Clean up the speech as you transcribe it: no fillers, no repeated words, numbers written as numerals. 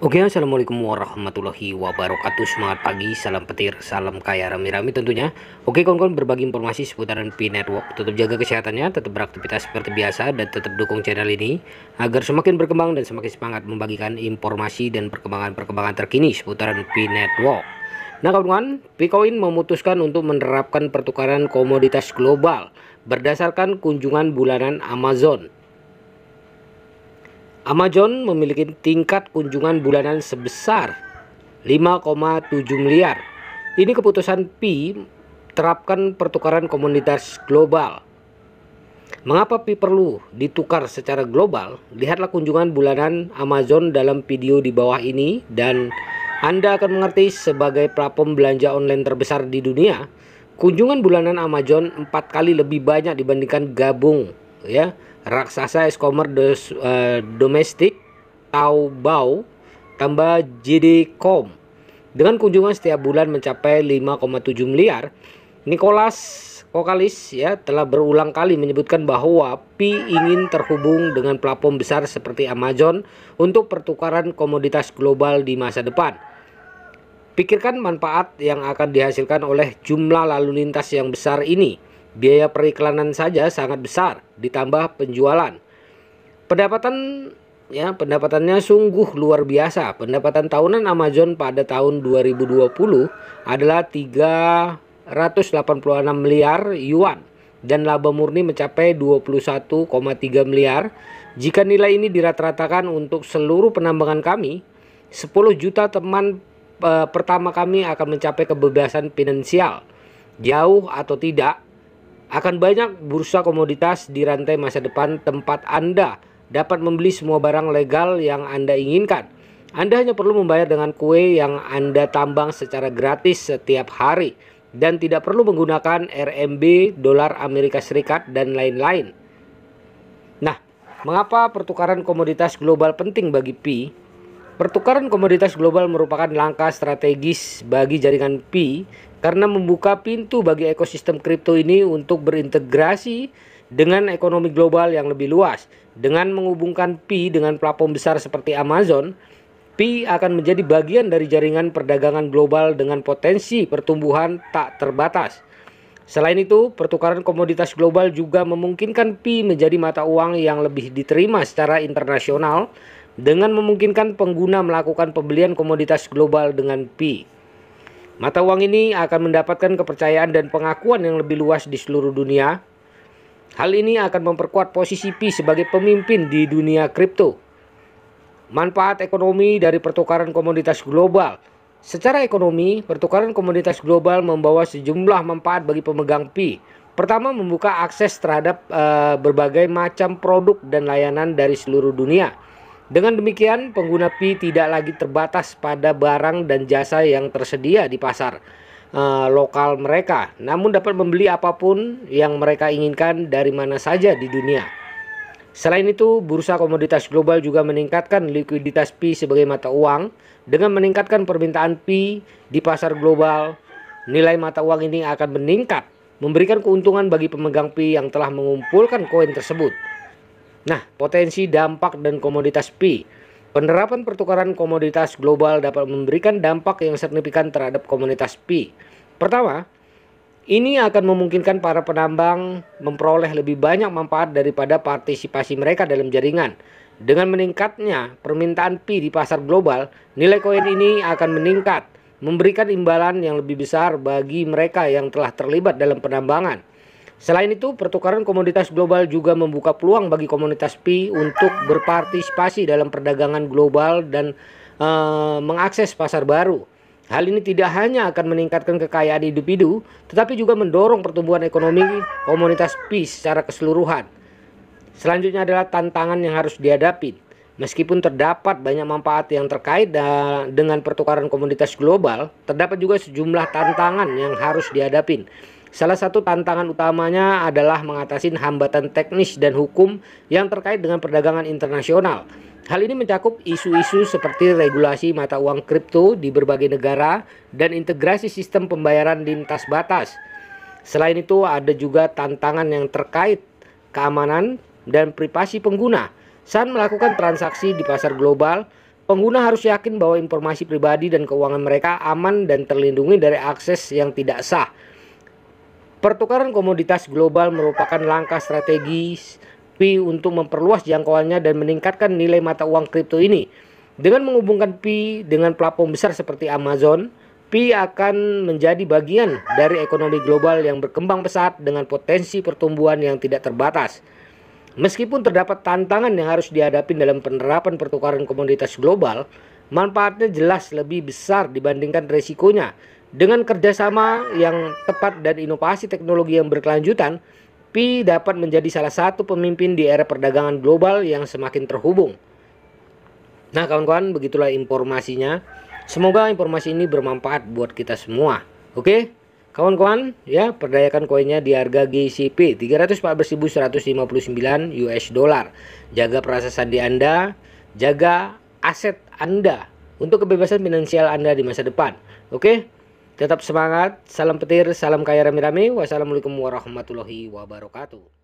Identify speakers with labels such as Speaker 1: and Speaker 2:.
Speaker 1: Oke, assalamualaikum warahmatullahi wabarakatuh. Semangat pagi, salam petir, salam kaya rame-rame tentunya. Oke, kawan-kawan, berbagi informasi seputaran Pi Network. Tetap jaga kesehatannya, tetap beraktivitas seperti biasa, dan tetap dukung channel ini agar semakin berkembang dan semakin semangat membagikan informasi dan perkembangan terkini seputaran Pi Network. Nah, kawan-kawan, Picoin memutuskan untuk menerapkan pertukaran komoditas global berdasarkan kunjungan bulanan Amazon. Amazon memiliki tingkat kunjungan bulanan sebesar 5,7 miliar. Ini keputusan Pi terapkan pertukaran komoditas global. Mengapa Pi perlu ditukar secara global? Lihatlah kunjungan bulanan Amazon dalam video di bawah ini dan Anda akan mengerti. Sebagai platform belanja online terbesar di dunia, kunjungan bulanan Amazon 4 kali lebih banyak dibandingkan gabung raksasa e-commerce domestik Taobao tambah JD.com dengan kunjungan setiap bulan mencapai 5,7 miliar. Nicholas Kokalis telah berulang kali menyebutkan bahwa Pi ingin terhubung dengan platform besar seperti Amazon untuk pertukaran komoditas global di masa depan. Pikirkan manfaat yang akan dihasilkan oleh jumlah lalu lintas yang besar ini. Biaya periklanan saja sangat besar, ditambah penjualan. Pendapatannya sungguh luar biasa. Pendapatan tahunan Amazon pada tahun 2020 adalah 386 miliar yuan dan laba murni mencapai 21,3 miliar. Jika nilai ini dirata-ratakan untuk seluruh penambangan kami, 10 juta teman pertama kami akan mencapai kebebasan finansial. Jauh atau tidak, akan banyak bursa komoditas di rantai masa depan tempat Anda dapat membeli semua barang legal yang Anda inginkan. Anda hanya perlu membayar dengan kue yang Anda tambang secara gratis setiap hari dan tidak perlu menggunakan RMB, dolar Amerika Serikat, dan lain-lain. Nah, mengapa pertukaran komoditas global penting bagi Pi? Pertukaran komoditas global merupakan langkah strategis bagi jaringan Pi karena membuka pintu bagi ekosistem kripto ini untuk berintegrasi dengan ekonomi global yang lebih luas. Dengan menghubungkan Pi dengan platform besar seperti Amazon, Pi akan menjadi bagian dari jaringan perdagangan global dengan potensi pertumbuhan tak terbatas. Selain itu, pertukaran komoditas global juga memungkinkan Pi menjadi mata uang yang lebih diterima secara internasional dengan memungkinkan pengguna melakukan pembelian komoditas global dengan Pi. Mata uang ini akan mendapatkan kepercayaan dan pengakuan yang lebih luas di seluruh dunia. Hal ini akan memperkuat posisi Pi sebagai pemimpin di dunia kripto. Manfaat ekonomi dari pertukaran komoditas global. Secara ekonomi, pertukaran komoditas global membawa sejumlah manfaat bagi pemegang Pi. Pertama, membuka akses terhadap berbagai macam produk dan layanan dari seluruh dunia. Dengan demikian, pengguna Pi tidak lagi terbatas pada barang dan jasa yang tersedia di pasar lokal mereka, namun dapat membeli apapun yang mereka inginkan dari mana saja di dunia. Selain itu, bursa komoditas global juga meningkatkan likuiditas Pi sebagai mata uang. Dengan meningkatkan permintaan Pi di pasar global, nilai mata uang ini akan meningkat, memberikan keuntungan bagi pemegang Pi yang telah mengumpulkan koin tersebut. Nah, potensi dampak dan komoditas Pi. Penerapan pertukaran komoditas global dapat memberikan dampak yang signifikan terhadap komunitas Pi. Pertama, ini akan memungkinkan para penambang memperoleh lebih banyak manfaat daripada partisipasi mereka dalam jaringan. Dengan meningkatnya permintaan Pi di pasar global, nilai koin ini akan meningkat, memberikan imbalan yang lebih besar bagi mereka yang telah terlibat dalam penambangan. Selain itu, pertukaran komoditas global juga membuka peluang bagi komunitas Pi untuk berpartisipasi dalam perdagangan global dan mengakses pasar baru. Hal ini tidak hanya akan meningkatkan kekayaan individu, tetapi juga mendorong pertumbuhan ekonomi komunitas Pi secara keseluruhan. Selanjutnya adalah tantangan yang harus dihadapi. Meskipun terdapat banyak manfaat yang terkait dengan pertukaran komoditas global, terdapat juga sejumlah tantangan yang harus dihadapi. Salah satu tantangan utamanya adalah mengatasi hambatan teknis dan hukum yang terkait dengan perdagangan internasional. Hal ini mencakup isu-isu seperti regulasi mata uang kripto di berbagai negara dan integrasi sistem pembayaran lintas batas. Selain itu, ada juga tantangan yang terkait keamanan dan privasi pengguna saat melakukan transaksi di pasar global. Pengguna harus yakin bahwa informasi pribadi dan keuangan mereka aman dan terlindungi dari akses yang tidak sah. Pertukaran komoditas global merupakan langkah strategis Pi untuk memperluas jangkauannya dan meningkatkan nilai mata uang kripto ini. Dengan menghubungkan Pi dengan platform besar seperti Amazon, Pi akan menjadi bagian dari ekonomi global yang berkembang pesat dengan potensi pertumbuhan yang tidak terbatas. Meskipun terdapat tantangan yang harus dihadapi dalam penerapan pertukaran komoditas global, manfaatnya jelas lebih besar dibandingkan resikonya. Dengan kerjasama yang tepat dan inovasi teknologi yang berkelanjutan, Pi dapat menjadi salah satu pemimpin di era perdagangan global yang semakin terhubung. Nah kawan-kawan, begitulah informasinya. Semoga informasi ini bermanfaat buat kita semua. Oke? Kawan-kawan, ya, perdayakan koinnya di harga GCP 314.159 US dollar. Jaga perasa sandi Anda, jaga aset Anda untuk kebebasan finansial Anda di masa depan. Oke? Tetap semangat, salam petir, salam kaya rame-rame. Wassalamualaikum warahmatullahi wabarakatuh.